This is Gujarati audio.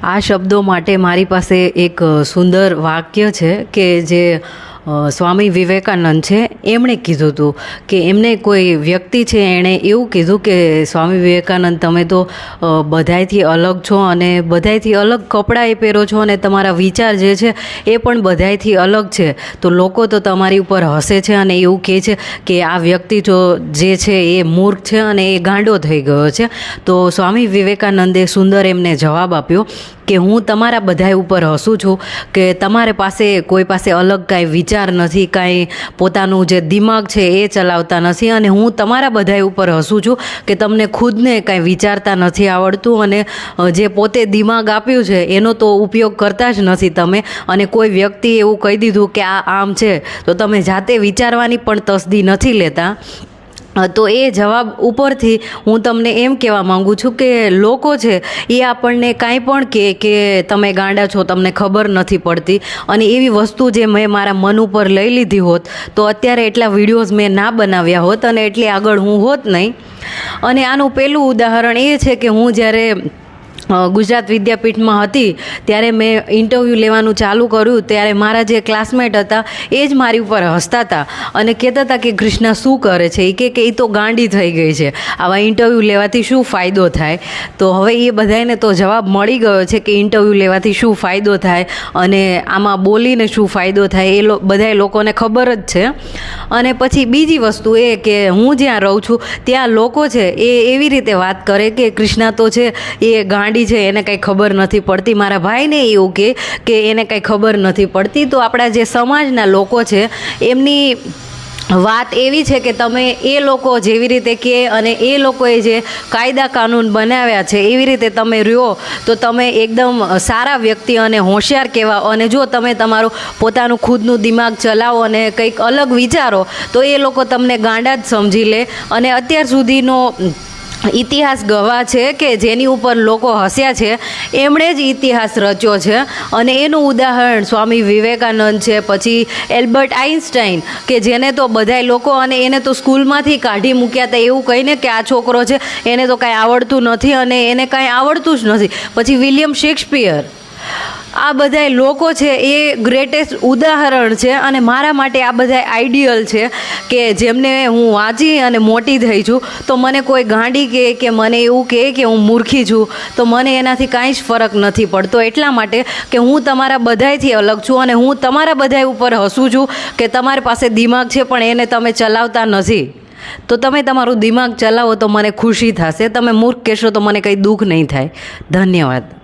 આ શબ્દો માટે મારી પાસે એક સુંદર વાક્ય છે કે જે સ્વામી વિવેકાનંદ છે એમણે કીધું હતું કે એમને કોઈ વ્યક્તિ છે એણે એવું કીધું કે સ્વામી વિવેકાનંદ તમે તો બધાયથી અલગ છો અને બધાયથી અલગ કપડાં એ પહેરો છો અને તમારા વિચાર જે છે એ પણ બધાયથી અલગ છે, તો લોકો તો તમારી ઉપર હસે છે અને એવું કહે છે કે આ વ્યક્તિ તો જે છે એ મૂર્ખ છે અને એ ગાંડો થઈ ગયો છે. તો સ્વામી વિવેકાનંદે સુંદર એમને જવાબ આપ્યો કે હું તમારા બધાય ઉપર હસું છું કે તમારે પાસે કોઈ પાસે અલગ કાંઈ વિચાર નથી, કાંઈ પોતાનું જે દિમાગ છે એ ચલાવતા નથી, અને હું તમારા બધાય ઉપર હસું છું કે તમને ખુદને કાંઈ વિચારતા નથી આવડતું અને જે પોતે દિમાગ આપ્યું છે એનો તો ઉપયોગ કરતા જ નથી તમે, અને કોઈ વ્યક્તિ એવું કહી દીધું કે આ આમ છે તો તમે જાતે વિચારવાની પણ તસદી નથી લેતા. તો એ જવાબ ઉપરથી હું તમને એમ કહેવા માગું છું કે લોકો છે એ આપણને કાંઈ પણ કહે કે તમે ગાંડા છો, તમને ખબર નથી પડતી, અને એવી વસ્તુ જે મેં મારા મન ઉપર લઈ લીધી હોત તો અત્યારે એટલા વિડીયોઝ મેં ના બનાવ્યા હોત અને એટલી આગળ હું હોત નહીં. અને આનું પહેલું ઉદાહરણ એ છે કે હું જ્યારે ગુજરાત વિદ્યાપીઠમાં હતી ત્યારે મેં ઇન્ટરવ્યૂ લેવાનું ચાલુ કર્યું ત્યારે મારા જે ક્લાસમેટ હતા એ જ મારી ઉપર હસતા હતા અને કહેતા હતા કે કૃષ્ણા શું કરે છે, એ કે એ તો ગાંડી થઈ ગઈ છે, આવા ઇન્ટરવ્યૂ લેવાથી શું ફાયદો થાય. તો હવે એ બધાને તો જવાબ મળી ગયો છે કે ઇન્ટરવ્યૂ લેવાથી શું ફાયદો થાય અને આમાં બોલીને શું ફાયદો થાય એ બધાય લોકોને ખબર જ છે. અને પછી બીજી વસ્તુ એ કે હું જ્યાં રહું છું ત્યાં લોકો છે એ એવી રીતે વાત કરે કે કૃષ્ણા તો છે એ ગાંડી છે, એને કંઈ ખબર નથી પડતી. મારા ભાઈને એવું કે એને કંઈ ખબર નથી પડતી. તો આપણા જે સમાજના લોકો છે એમની વાત એવી છે કે તમે એ લોકો જેવી રીતે કહે અને એ લોકોએ જે કાયદા કાનૂન બનાવ્યા છે એવી રીતે તમે રહ્યો તો તમે એકદમ સારા વ્યક્તિ અને હોશિયાર કહેવાઓ, અને જો તમે તમારું પોતાનું ખુદનું દિમાગ ચલાવો અને કંઈક અલગ વિચારો તો એ લોકો તમને ગાંડા જ સમજી લે. અને અત્યાર સુધીનો ઇતિહાસ ગવાહ છે કે જેની ઉપર લોકો હસ્યા છે એમણે જ ઇતિહાસ રચ્યો છે, અને એનું ઉદાહરણ સ્વામી વિવેકાનંદ છે, પછી એલ્બર્ટ આઇન્સ્ટાઈન કે જેને તો બધાય લોકો અને એને તો સ્કૂલમાંથી કાઢી મૂક્યા હતા એવું કહીને કે આ છોકરો છે એને તો કાંઈ આવડતું નથી અને એને કાંઈ આવડતું જ નથી. પછી વિલિયમ શેક્સપિયર, આ બધાય લોકો છે એ ગ્રેટેસ્ટ ઉદાહરણ છે અને મારા માટે આ બધાય આઈડિયલ છે કે જેમને હું વાંચી અને મોટી થઈ છું. તો મને કોઈ ગાંડી કહે કે મને એવું કહે કે હું મૂર્ખી છું તો મને એનાથી કાંઈ જ ફરક નથી પડતો, એટલા માટે કે હું તમારા બધાયથી અલગ છું અને હું તમારા બધાય ઉપર હસું છું કે તમારી પાસે દિમાગ છે પણ એને તમે ચલાવતા નથી. તો તમે તમારું દિમાગ ચલાવો તો મને ખુશી થશે, તમે મૂર્ખ કહેશો તો મને કંઈ દુઃખ નહીં થાય. ધન્યવાદ.